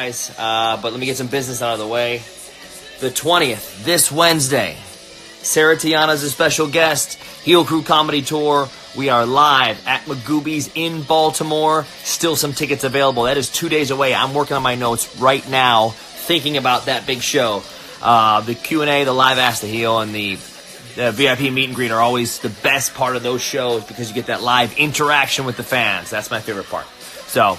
guys. But let me get some business out of the way. The 20th, this Wednesday, Sarah Tiana's a special guest. Heel Crew Comedy Tour. We are live at Magooby's in Baltimore. Still some tickets available. That is 2 days away. I'm working on my notes right now, thinking about that big show. The Q&A, the live Ask the Heel, and the VIP meet and greet are always the best part of those shows because you get that live interaction with the fans. That's my favorite part. So,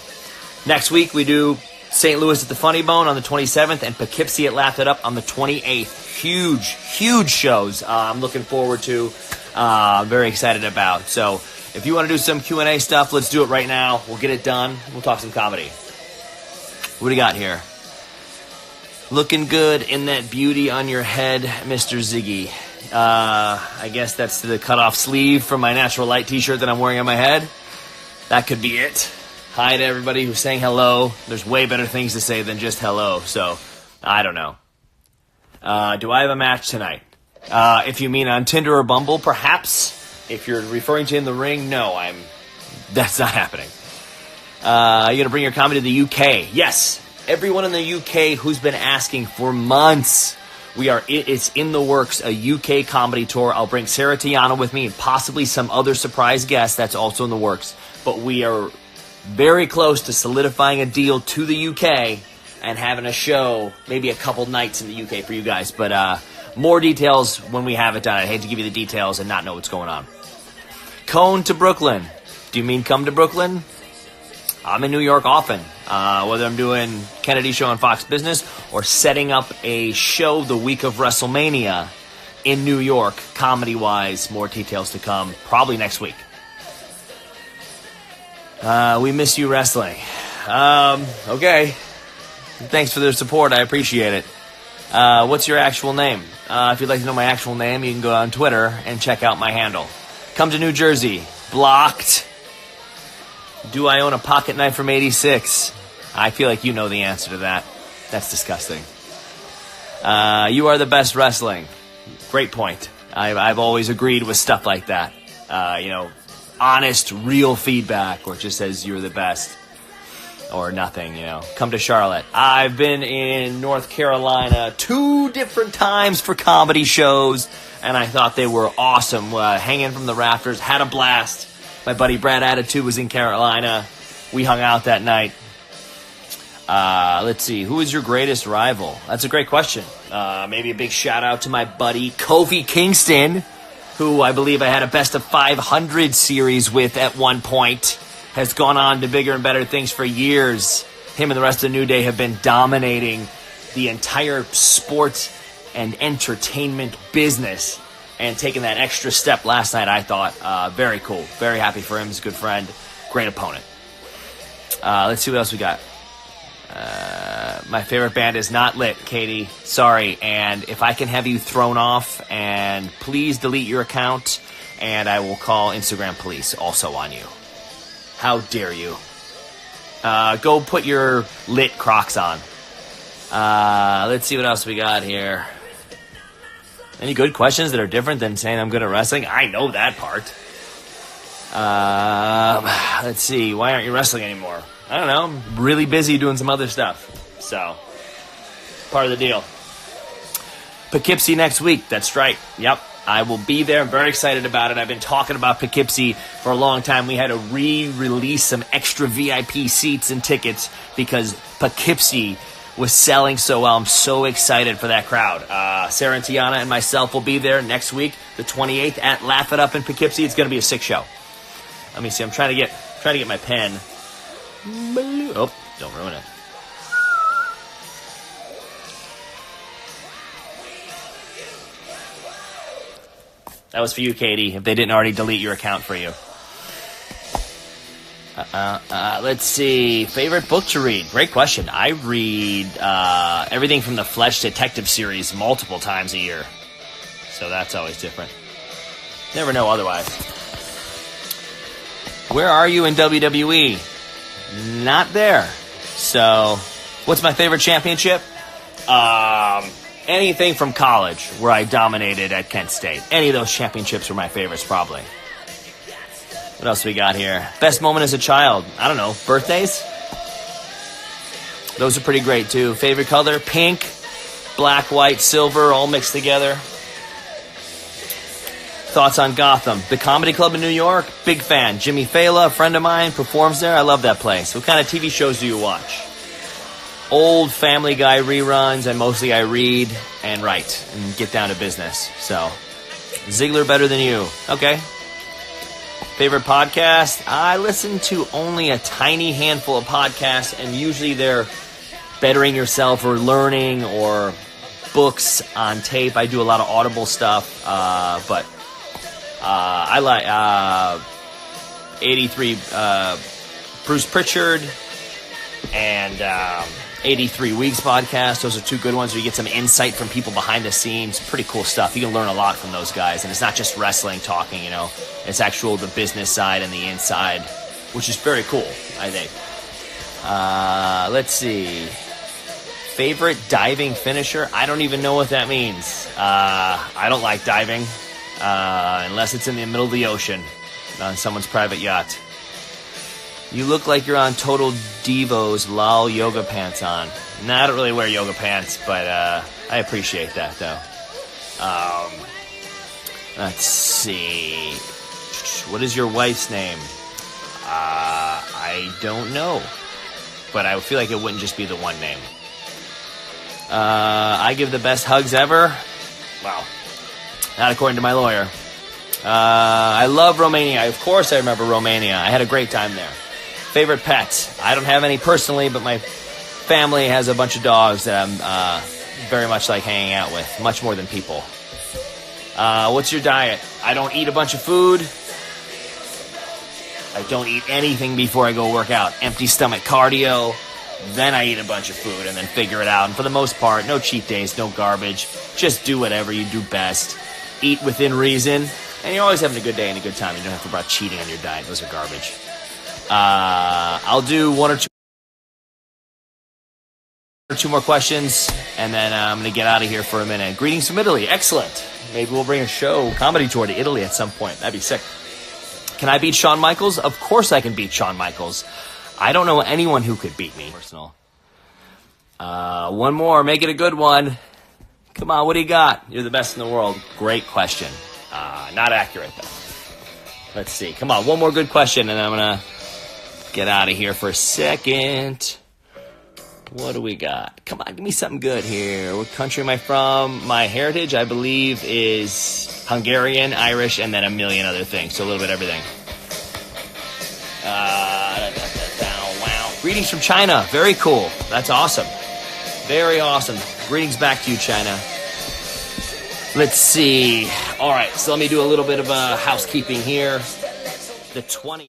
next week we do St. Louis at the Funny Bone on the 27th and Poughkeepsie at Laugh It Up on the 28th. Huge shows I'm looking forward to. I'm very excited about. So, if you want to do some Q&A stuff, let's do it right now. We'll get it done. We'll talk some comedy. What do you got here? Looking good in that beauty on your head, Mr. Ziggy. I guess that's the cut-off sleeve from my Natural Light t-shirt that I'm wearing on my head. That could be it. Hi to everybody who's saying hello. There's way better things to say than just hello, so I don't know. Do I have a match tonight? If you mean on Tinder or Bumble, perhaps. If you're referring to in the ring, no, that's not happening. You're going to bring your comedy to the UK. Yes, everyone in the UK who's been asking for months. It's in the works, a UK comedy tour. I'll bring Sarah Tiana with me and possibly some other surprise guests. That's also in the works. But we are very close to solidifying a deal to the UK and having a show, maybe a couple nights in the UK for you guys. But more details when we have it done. I hate to give you the details and not know what's going on. Cone to Brooklyn. Do you mean come to Brooklyn? I'm in New York often. Whether I'm doing Kennedy Show on Fox Business or setting up a show the week of WrestleMania in New York, comedy-wise. More details to come, probably next week. We miss you wrestling. Okay. Thanks for the support. I appreciate it. What's your actual name? If you'd like to know my actual name, you can go on Twitter and check out my handle. Come to New Jersey. Blocked. Do I own a pocket knife from 86? I feel like you know the answer to that. That's disgusting. You are the best wrestling. Great point. I've always agreed with stuff like that. Honest, real feedback, or it just says you're the best, or nothing, Come to Charlotte. I've been in North Carolina 2 different times for comedy shows, and I thought they were awesome. Hanging from the rafters, had a blast. My buddy Brad Attitude was in Carolina. We hung out that night. Let's see. Who is your greatest rival? That's a great question. Maybe a big shout out to my buddy Kofi Kingston, who I believe I had a best of 500 series with at one point, has gone on to bigger and better things for years. Him and the rest of the New Day have been dominating the entire sports and entertainment business and taking that extra step last night, I thought. Very cool. Very happy for him. He's a good friend. Great opponent. Let's see what else we got. My favorite band is not lit, Katie. Sorry. And if I can have you thrown off, and please delete your account, and I will call Instagram police also on you. How dare you? Go put your lit Crocs on. Let's see what else we got here. Any good questions that are different than saying I'm good at wrestling? I know that part. Let's see. Why aren't you wrestling anymore? I don't know. I'm really busy doing some other stuff. So, part of the deal. Poughkeepsie next week. That's right. Yep. I will be there. I'm very excited about it. I've been talking about Poughkeepsie for a long time. We had to re-release some extra VIP seats and tickets because Poughkeepsie was selling so well. I'm so excited for that crowd. Sarah and Tiana and myself will be there next week, the 28th, at Laugh It Up in Poughkeepsie. It's going to be a sick show. Let me see. I'm trying to get my pen. Oh, don't ruin it. That was for you, Katie, if they didn't already delete your account for you. Let's see. Favorite book to read? Great question. I read everything from the Fletch Detective series multiple times a year. So that's always different. Never know otherwise. Where are you in WWE? Not there. So, what's my favorite championship? Anything from college, where I dominated at Kent State. Any of those championships were my favorites, probably. What else we got here? Best moment as a child? I don't know. Birthdays? Those are pretty great too. Favorite color? Pink, black, white, silver, all mixed together. Thoughts on Gotham? The Comedy Club in New York? Big fan. Jimmy Fallon, a friend of mine, performs there. I love that place. What kind of TV shows do you watch? Old Family Guy reruns, and mostly I read and write and get down to business. So, Ziggler better than you. Okay. Favorite podcast? I listen to only a tiny handful of podcasts, and usually they're bettering yourself or learning or books on tape. I do a lot of Audible stuff, but I like 83 Bruce Pritchard and 83 Weeks podcast. Those are two good ones where you get some insight from people behind the scenes. Pretty cool stuff. You can learn a lot from those guys, and it's not just wrestling talking, It's actual the business side and the inside, which is very cool, I think. Let's see. Favorite diving finisher? I don't even know what that means. I don't like diving unless it's in the middle of the ocean on someone's private yacht. You look like you're on Total Devo's lol yoga pants on. No, I don't really wear yoga pants, but I appreciate that, though. Let's see. What is your wife's name? I don't know. But I feel like it wouldn't just be the one name. I give the best hugs ever. Wow. Not according to my lawyer. I love Romania. Of course I remember Romania. I had a great time there. Favorite pet? I don't have any personally, but my family has a bunch of dogs that I'm very much like hanging out with. Much more than people. What's your diet? I don't eat a bunch of food. I don't eat anything before I go work out. Empty stomach cardio. Then I eat a bunch of food and then figure it out. And for the most part, no cheat days, no garbage. Just do whatever you do best. Eat within reason. And you're always having a good day and a good time. You don't have to worry about cheating on your diet. Those are garbage. I'll do one or two more questions, and then I'm going to get out of here for a minute. Greetings from Italy. Excellent. Maybe we'll bring a comedy tour to Italy at some point. That'd be sick. Can I beat Shawn Michaels? Of course I can beat Shawn Michaels. I don't know anyone who could beat me. Personal. One more. Make it a good one. Come on, what do you got? You're the best in the world. Great question. Not accurate, though. Let's see. Come on, one more good question, and I'm going to get out of here for a second. What do we got? Come on, give me something good here. What country am I from? My heritage, I believe, is Hungarian, Irish, and then a million other things. So a little bit of everything. Wow. Greetings from China. Very cool. That's awesome. Very awesome. Greetings back to you, China. Let's see. All right, so let me do a little bit of housekeeping here. The 20